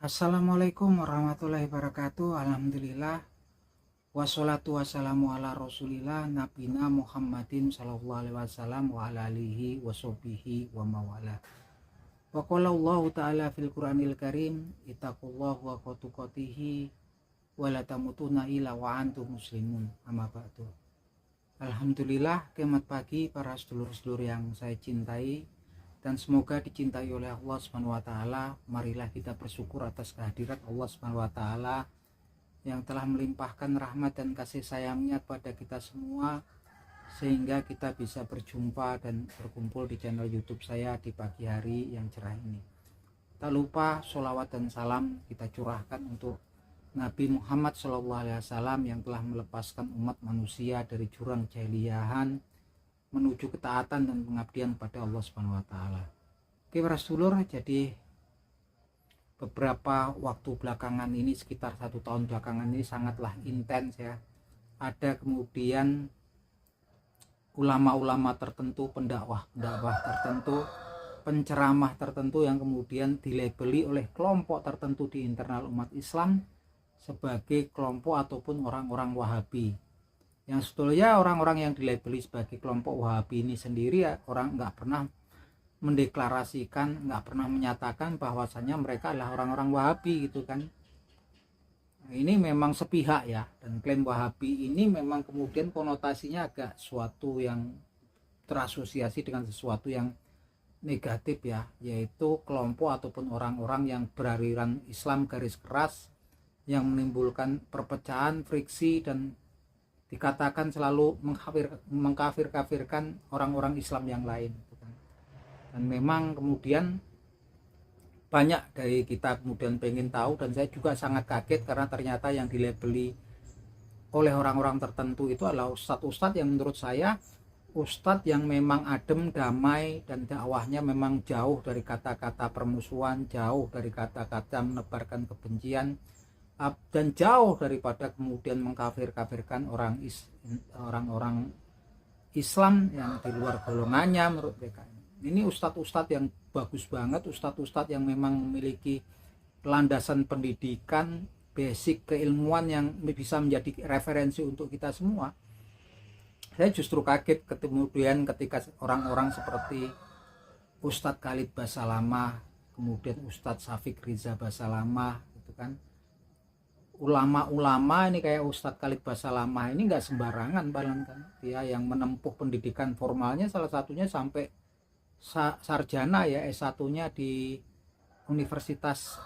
Assalamualaikum warahmatullahi wabarakatuh. Alhamdulillah. Wassalatu wassalamu ala rasulillah nabina Muhammadin sallallahu alaihi wasallam wa ala alihi wa sahbihi wa mawala. Wa qala Allah ta'ala fil Qur'anil Karim, ittaqullah wa tuqatihi wa la tamutunna illa wa antum muslimun. Amma ba'du. Alhamdulillah, selamat pagi para sedulur-sedulur yang saya cintai dan semoga dicintai oleh Allah Subhanahu wa taala. Marilah kita bersyukur atas kehadiran Allah Subhanahu wa taala yang telah melimpahkan rahmat dan kasih sayangnya kepada kita semua sehingga kita bisa berjumpa dan berkumpul di channel YouTube saya di pagi hari yang cerah ini. Tak lupa sholawat dan salam kita curahkan untuk Nabi Muhammad SAW yang telah melepaskan umat manusia dari jurang jahiliyahan menuju ketaatan dan pengabdian pada Allah Subhanahu wa taala. Oke para sedulur, jadi beberapa waktu belakangan ini, sekitar 1 tahun belakangan ini sangatlah intens ya. Ada kemudian ulama-ulama tertentu, pendakwah tertentu, penceramah tertentu yang kemudian dilabeli oleh kelompok tertentu di internal umat Islam sebagai kelompok ataupun orang-orang Wahabi. Yang sebetulnya orang-orang yang dilabeli sebagai kelompok Wahabi ini sendiri ya, orang nggak pernah mendeklarasikan, nggak pernah menyatakan bahwasanya mereka adalah orang-orang Wahabi gitu kan. Ini memang sepihak ya, dan klaim Wahabi ini memang kemudian konotasinya agak suatu yang terasosiasi dengan sesuatu yang negatif ya, yaitu kelompok ataupun orang-orang yang beraliran Islam garis keras yang menimbulkan perpecahan, friksi, dan dikatakan selalu mengkafir-kafirkan orang-orang Islam yang lain. Dan memang kemudian banyak dari kita kemudian pengen tahu, dan saya juga sangat kaget karena ternyata yang dilabeli oleh orang-orang tertentu itu adalah ustadz-ustadz yang menurut saya ustadz yang memang adem, damai, dan dakwahnya memang jauh dari kata-kata permusuhan, jauh dari kata-kata menebarkan kebencian, dan jauh daripada kemudian mengkafir-kafirkan orang-orang Islam yang di luar golongannya menurut mereka. Ini ustadz-ustadz yang bagus banget, ustadz-ustadz yang memang memiliki landasan pendidikan, basic keilmuan yang bisa menjadi referensi untuk kita semua. Saya justru kaget kemudian ketika orang-orang seperti Ustadz Khalid Basalamah, kemudian Ustadz Syafiq Riza Basalamah gitu kan, ulama-ulama ini kayak Ustadz Khalid Basalamah ini nggak sembarangan kan, dia yang menempuh pendidikan formalnya salah satunya sampai sarjana ya, S1-nya di Universitas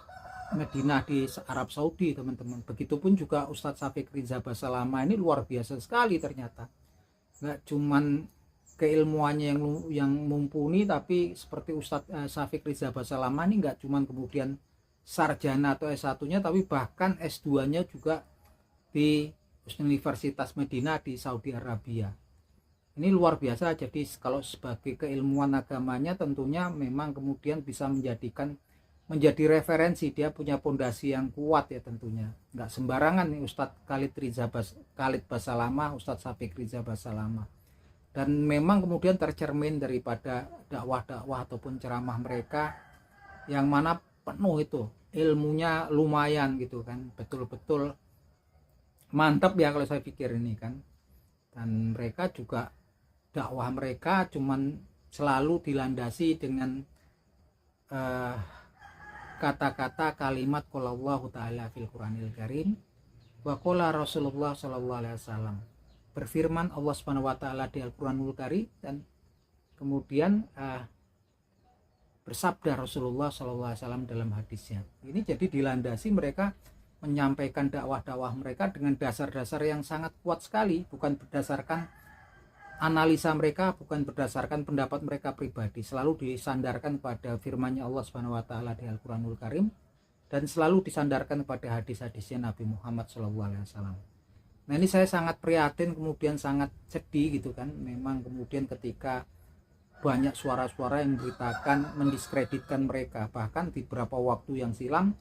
Madinah di Arab Saudi teman-teman. Begitupun juga Ustadz Syafiq Riza Basalamah ini luar biasa sekali ternyata, nggak cuman keilmuannya yang mumpuni, tapi seperti Ustadz Syafiq Riza Basalamah ini nggak cuman kemudian sarjana atau S1-nya, tapi bahkan S2-nya juga di Universitas Madinah di Saudi Arabia. Ini luar biasa. Jadi kalau sebagai keilmuan agamanya tentunya memang kemudian bisa menjadi referensi, dia punya pondasi yang kuat ya tentunya. Nggak sembarangan nih Ustadz Khalid Basalamah, Ustadz Syafiq Riza Basalamah. Dan memang kemudian tercermin daripada dakwah-dakwah ataupun ceramah mereka yang mana penuh itu ilmunya, lumayan gitu kan, betul-betul mantap ya kalau saya pikir ini kan. Dan mereka juga dakwah mereka cuman selalu dilandasi dengan kata-kata kalimat qalallahu ta'ala fil Qur'anil Karim wa qala Rasulullah sallallahu alaihi wasallam. Berfirman Allah Subhanahu wa taala di Al-Qur'anul Karim, dan kemudian bersabda Rasulullah SAW dalam hadisnya. Ini jadi dilandasi mereka menyampaikan dakwah-dakwah mereka dengan dasar-dasar yang sangat kuat sekali, bukan berdasarkan analisa mereka, bukan berdasarkan pendapat mereka pribadi, selalu disandarkan pada firman-Nya Allah Subhanahu wa taala di Al-Qur'anul Karim, dan selalu disandarkan pada hadis-hadisnya Nabi Muhammad SAW. Nah, ini saya sangat prihatin, kemudian sangat sedih gitu kan. Memang kemudian ketika banyak suara-suara yang memberitakan, mendiskreditkan mereka. Bahkan di beberapa waktu yang silam,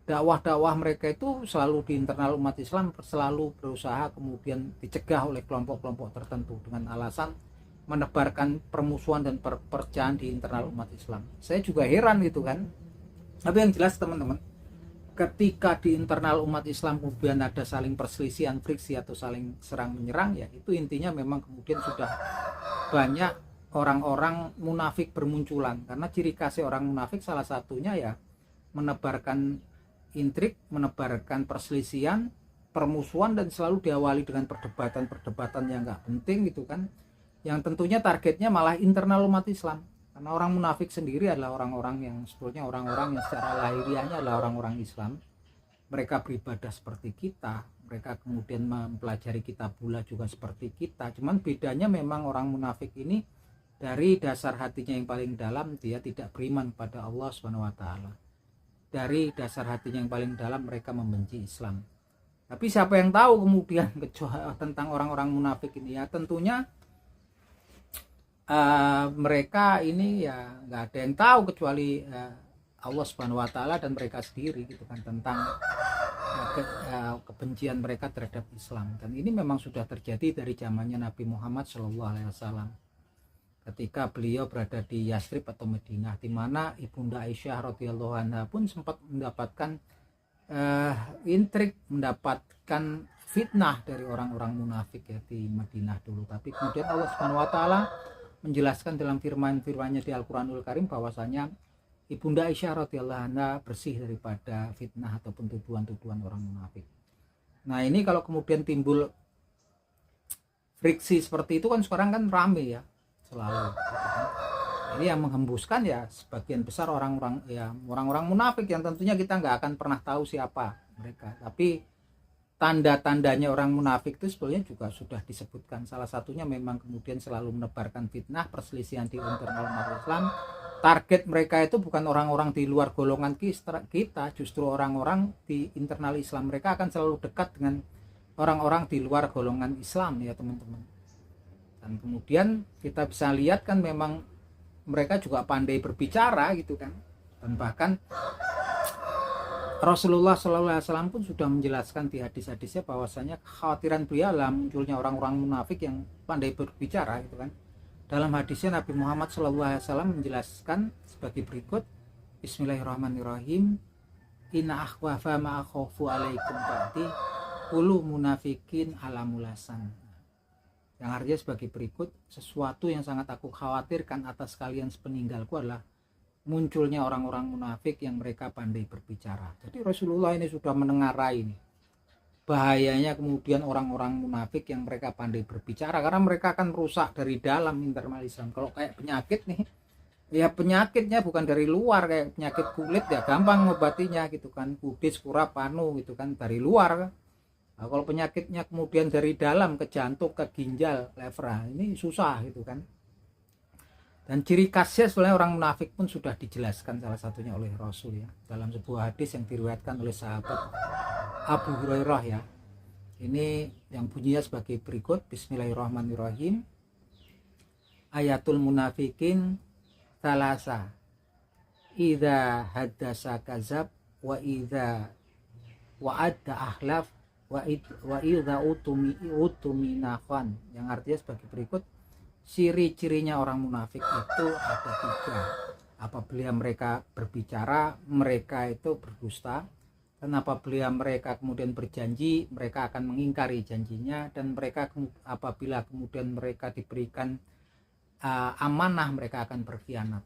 dakwah-dakwah mereka itu selalu di internal umat Islam selalu berusaha kemudian dicegah oleh kelompok-kelompok tertentu dengan alasan menebarkan permusuhan dan perpecahan di internal umat Islam. Saya juga heran gitu kan. Tapi yang jelas teman-teman, ketika di internal umat Islam kemudian ada saling perselisihan, friksi atau saling serang menyerang, ya itu intinya memang kemudian sudah banyak orang-orang munafik bermunculan. Karena ciri khas orang munafik salah satunya ya menebarkan intrik, menebarkan perselisihan, permusuhan, dan selalu diawali dengan perdebatan-perdebatan yang nggak penting gitu kan, yang tentunya targetnya malah internal umat Islam. Karena orang munafik sendiri adalah orang-orang yang sebetulnya orang-orang yang secara lahiriahnya adalah orang-orang Islam. Mereka beribadah seperti kita, mereka kemudian mempelajari kitabullah juga seperti kita. Cuman bedanya memang orang munafik ini dari dasar hatinya yang paling dalam dia tidak beriman pada Allah SWT. Dari dasar hatinya yang paling dalam mereka membenci Islam. Tapi siapa yang tahu kemudian tentang orang-orang munafik ini? Ya tentunya mereka ini ya nggak ada yang tahu kecuali Allah Subhanahu Wa Taala dan mereka sendiri gitu kan, tentang kebencian mereka terhadap Islam. Dan ini memang sudah terjadi dari zamannya Nabi Muhammad SAW ketika beliau berada di Yathrib atau Madinah, di mana Ibunda Aisyah radhiyallahu anha pun sempat mendapatkan intrik, mendapatkan fitnah dari orang-orang munafik ya di Madinah dulu. Tapi kemudian Allah Subhanahu Wa Taala menjelaskan dalam firman-firmannya di Al-Quranul Karim bahwasanya Ibunda Aisyah radhiyallahu anha bersih daripada fitnah ataupun tuduhan-tuduhan orang munafik. Nah ini kalau kemudian timbul friksi seperti itu kan sekarang kan rame ya selalu gitu kan. Ini yang menghembuskan ya sebagian besar orang-orang ya orang-orang munafik yang tentunya kita nggak akan pernah tahu siapa mereka. Tapi tanda-tandanya orang munafik itu sebenarnya juga sudah disebutkan. Salah satunya memang kemudian selalu menebarkan fitnah, perselisihan di internal umat Islam. Target mereka itu bukan orang-orang di luar golongan kita, justru orang-orang di internal Islam. Mereka akan selalu dekat dengan orang-orang di luar golongan Islam ya teman-teman. Dan kemudian kita bisa lihat kan memang mereka juga pandai berbicara gitu kan. Dan bahkan Rasulullah SAW pun sudah menjelaskan di hadis-hadisnya bahwasanya kekhawatiran beliau adalah munculnya orang-orang munafik yang pandai berbicara gitu kan. Dalam hadisnya Nabi Muhammad SAW menjelaskan sebagai berikut, Bismillahirrahmanirrahim, Inna akhwafa ma'akhofu alaikum ba'di ulu munafikin alamulasan. Yang artinya sebagai berikut, sesuatu yang sangat aku khawatirkan atas kalian sepeninggalku adalah munculnya orang-orang munafik yang mereka pandai berbicara. Jadi Rasulullah ini sudah menengarai ini bahayanya kemudian orang-orang munafik yang mereka pandai berbicara, karena mereka akan merusak dari dalam internal Islam. Kalau kayak penyakit nih ya penyakitnya bukan dari luar, kayak penyakit kulit ya gampang ngobatinya gitu kan, kudis, kura, panu gitu kan dari luar. Nah, kalau penyakitnya kemudian dari dalam ke jantung, ke ginjal, lever, ini susah gitu kan. Dan ciri khasnya sebenarnya orang munafik pun sudah dijelaskan salah satunya oleh Rasul ya, dalam sebuah hadis yang diriwayatkan oleh sahabat Abu Hurairah ya. Ini yang bunyinya sebagai berikut, Bismillahirrahmanirrahim. Ayatul munafikin thalasa. Idza haddasa kazab wa idza wa'adda akhlaf wa idza utuminafan. Yang artinya sebagai berikut, ciri-cirinya orang munafik itu ada 3. Apabila mereka berbicara, mereka itu berdusta. Dan apabila mereka kemudian berjanji, mereka akan mengingkari janjinya. Dan mereka apabila kemudian mereka diberikan amanah, mereka akan berkhianat.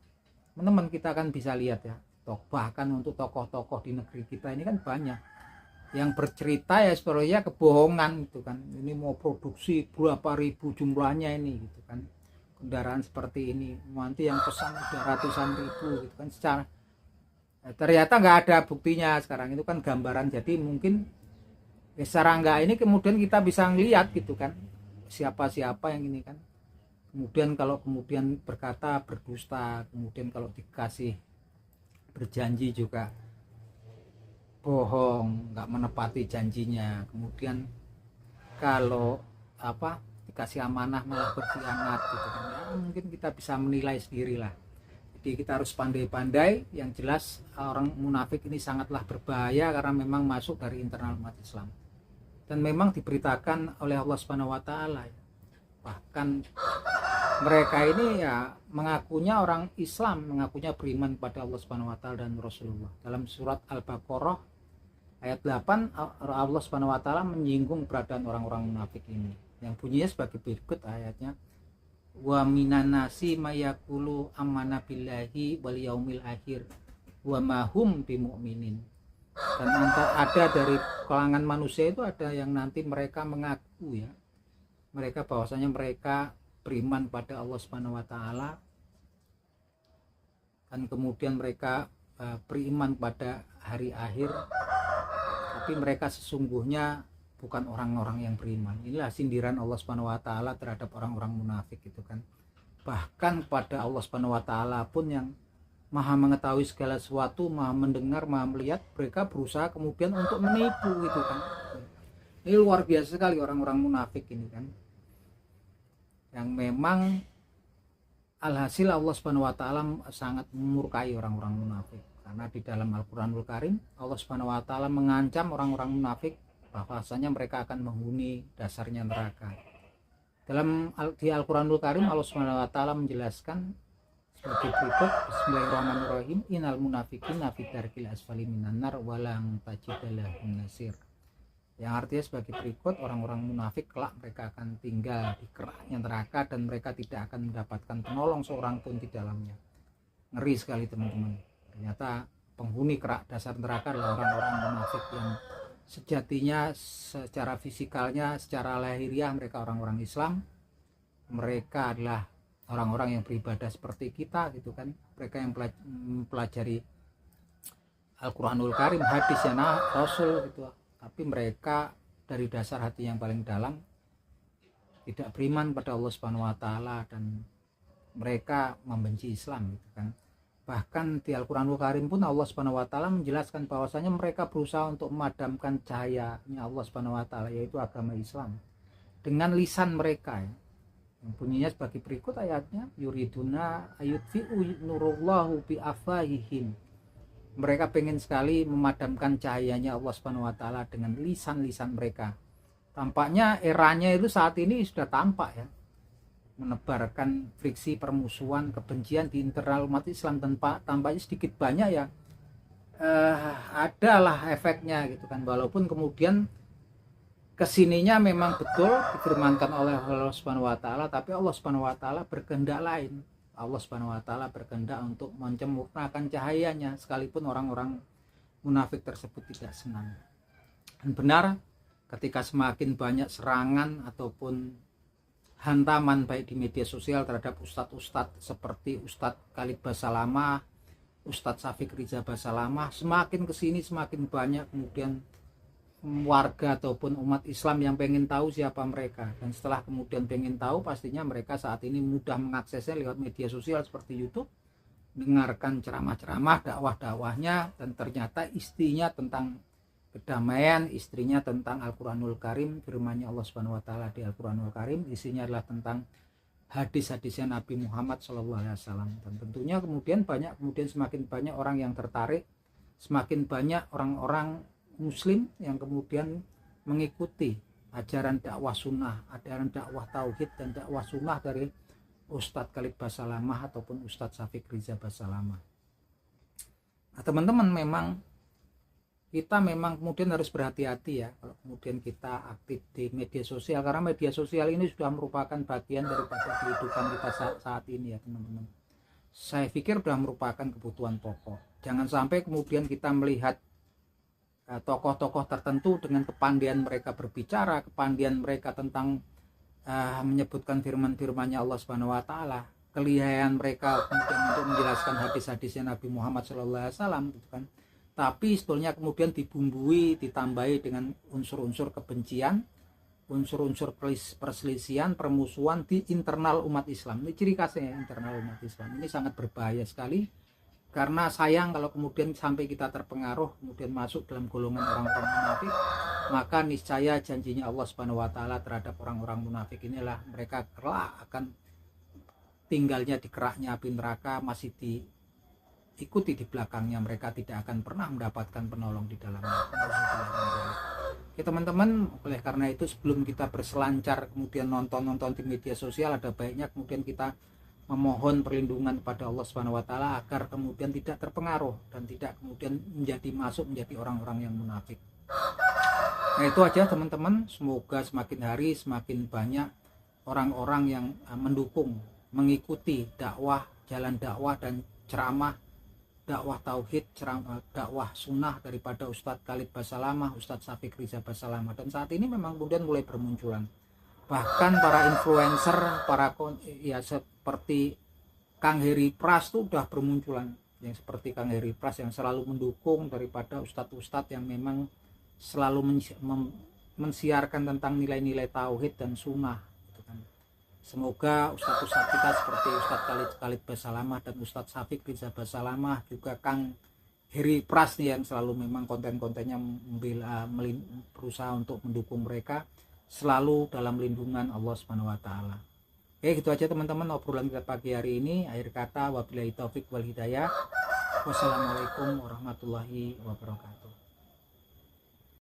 Teman-teman, kita akan bisa lihat ya, bahkan untuk tokoh-tokoh di negeri kita ini kan banyak yang bercerita ya sebenarnya kebohongan gitu kan. Ini mau produksi berapa ribu jumlahnya ini gitu kan, kendaraan seperti ini, nanti yang pesan udah ratusan ribu gitu kan, secara ternyata nggak ada buktinya. Sekarang itu kan gambaran, jadi mungkin ya secara enggak ini kemudian kita bisa ngelihat gitu kan siapa-siapa yang ini kan. Kemudian kalau kemudian berkata berdusta, kemudian kalau dikasih berjanji juga bohong, nggak menepati janjinya. Kemudian kalau dikasih amanah malah berkhianat gitu kan. Ya, mungkin kita bisa menilai sendirilah. Jadi kita harus pandai-pandai. Yang jelas orang munafik ini sangatlah berbahaya karena memang masuk dari internal umat Islam. Dan memang diberitakan oleh Allah Subhanahu wa taala. Bahkan mereka ini ya mengakunya orang Islam, mengakunya beriman kepada Allah Subhanahu wa taala dan Rasulullah. Dalam surat Al-Baqarah Ayat 8 Allah Subhanahu wa taala menyinggung keberadaan orang-orang munafik ini. Yang bunyinya sebagai berikut ayatnya. Wa minan nasi mayaqulu amanna billahi wal yaumil akhir wa ma hum bimumin. Dan ada dari kalangan manusia itu ada yang nanti mereka mengaku ya, mereka bahwasanya mereka beriman pada Allah Subhanahu wa taala, dan kemudian mereka beriman pada hari akhir, tapi mereka sesungguhnya bukan orang-orang yang beriman. Inilah sindiran Allah Subhanahu wa taala terhadap orang-orang munafik itu kan. Bahkan pada Allah Subhanahu wa taala pun yang Maha mengetahui segala sesuatu, Maha mendengar, Maha melihat, mereka berusaha kemudian untuk menipu gitu kan. Ini luar biasa sekali orang-orang munafik ini kan. Yang memang alhasil Allah Subhanahu wa taala sangat memurkai orang-orang munafik. Karena di dalam Al-Qur'anul Karim Allah Subhanahu wa taala mengancam orang-orang munafik bahwasanya mereka akan menghuni dasarnya neraka. Di Al-Qur'anul Karim Allah Subhanahu wa taala menjelaskan sebagai berikut. Bismillahirrahmanirrahim. Innal munafiqina fi darkil asfali minan nar wa lam tajid lahum nasir. Yang artinya sebagai berikut, orang-orang munafik kelak mereka akan tinggal di keraknya neraka dan mereka tidak akan mendapatkan penolong seorang pun di dalamnya. Ngeri sekali teman-teman. Ternyata penghuni kerak dasar neraka adalah orang-orang munafik yang sejatinya secara fisikalnya, secara lahiriah mereka orang-orang Islam. Mereka adalah orang-orang yang beribadah seperti kita gitu kan. Mereka yang mempelajari Al-Qur'anul Karim, hadisnya Rasul gitu. Tapi mereka dari dasar hati yang paling dalam tidak beriman pada Allah Subhanahu wa taala dan mereka membenci Islam gitu kan. Bahkan di Al-Qur'anul Karim pun Allah Subhanahu wa taala menjelaskan bahwasanya mereka berusaha untuk memadamkan cahayanya Allah Subhanahu wa taala, yaitu agama Islam, dengan lisan mereka ya. Yang bunyinya sebagai berikut ayatnya, yuriduna ayutfi'u nurullahu bi afahihim. Mereka pengen sekali memadamkan cahayanya Allah Subhanahu wa taala dengan lisan-lisan mereka. Tampaknya eranya itu saat ini sudah tampak ya, menebarkan friksi, permusuhan, kebencian di internal umat Islam. Tampaknya sedikit banyak ya adalah efeknya gitu kan. Walaupun kemudian kesininya memang betul difirmankan oleh Allah Subhanahu wa taala, tapi Allah Subhanahu wa taala berkehendak lain. Allah Subhanahu wa taala berkehendak untuk mencemurnakan cahayanya, sekalipun orang-orang munafik tersebut tidak senang. Dan benar, ketika semakin banyak serangan ataupun hantaman baik di media sosial terhadap ustadz-ustadz seperti Ustadz Khalid Basalamah, Ustadz Syafiq Riza Basalamah, semakin kesini semakin banyak kemudian warga ataupun umat Islam yang pengen tahu siapa mereka. Dan setelah kemudian pengen tahu, pastinya mereka saat ini mudah mengaksesnya lewat media sosial seperti YouTube, dengarkan ceramah-ceramah, dakwah-dakwahnya, dan ternyata istrinya tentang kedamaian, istrinya tentang Al-Qur'anul Karim, firman-Nya Allah Subhanahu wa taala di Al-Qur'anul Karim, isinya adalah tentang hadis-hadisnya Nabi Muhammad SAW. Dan tentunya kemudian semakin banyak orang yang tertarik, semakin banyak orang-orang Muslim yang kemudian mengikuti ajaran dakwah sunnah, ajaran dakwah tauhid dan dakwah sunnah dari Ustadz Khalid Basalamah ataupun Ustadz Syafiq Riza Basalamah. Nah teman-teman, kita memang kemudian harus berhati-hati ya kalau kemudian kita aktif di media sosial, karena media sosial ini sudah merupakan bagian daripada kehidupan kita saat ini ya teman-teman. Saya pikir sudah merupakan kebutuhan pokok. Jangan sampai kemudian kita melihat tokoh-tokoh tertentu dengan kepandaian mereka berbicara, kepandaian mereka tentang menyebutkan firman-firmannya Allah Subhanahu wa taala, kelihayan mereka kemudian untuk menjelaskan hadis-hadisnya Nabi Muhammad SAW gitu kan. Tapi sebetulnya kemudian dibumbui, ditambahi dengan unsur-unsur kebencian, unsur-unsur perselisihan, permusuhan di internal umat Islam. Ini ciri khasnya internal umat Islam. Ini sangat berbahaya sekali. Karena sayang kalau kemudian sampai kita terpengaruh, kemudian masuk dalam golongan orang-orang munafik, maka niscaya janjinya Allah Subhanahu wa taala terhadap orang-orang munafik inilah mereka kelak akan tinggalnya di keraknya api neraka, masih diikuti di belakangnya, mereka tidak akan pernah mendapatkan penolong di dalamnya. Oke teman-teman, oleh karena itu sebelum kita berselancar kemudian nonton di media sosial, ada baiknya kemudian kita memohon perlindungan kepada Allah Subhanahu wa taala agar kemudian tidak terpengaruh dan tidak kemudian menjadi orang-orang yang munafik. Nah, itu aja teman-teman, semoga semakin hari semakin banyak orang-orang yang mendukung, mengikuti dakwah, jalan dakwah dan ceramah dakwah tauhid, dakwah sunnah daripada Ustadz Khalid Basalamah, Ustadz Syafiq Riza Basalamah. Dan saat ini memang kemudian mulai bermunculan. Bahkan para influencer, ya seperti Kang Heri Pras itu udah bermunculan. Yang seperti Kang Heri Pras yang selalu mendukung daripada ustadz-ustadz yang memang selalu mensiarkan tentang nilai-nilai tauhid dan sunnah. Semoga ustadz-ustadz kita seperti Ustadz Khalid Basalamah dan Ustadz Syafiq Riza Basalamah, juga Kang Heri Pras nih yang selalu memang konten-kontennya berusaha untuk mendukung mereka, selalu dalam lindungan Allah Subhanahu wa taala. Oke, gitu aja teman-teman obrolan kita pagi hari ini. Akhir kata, wabillahi taufik wal hidayah. Wassalamualaikum warahmatullahi wabarakatuh.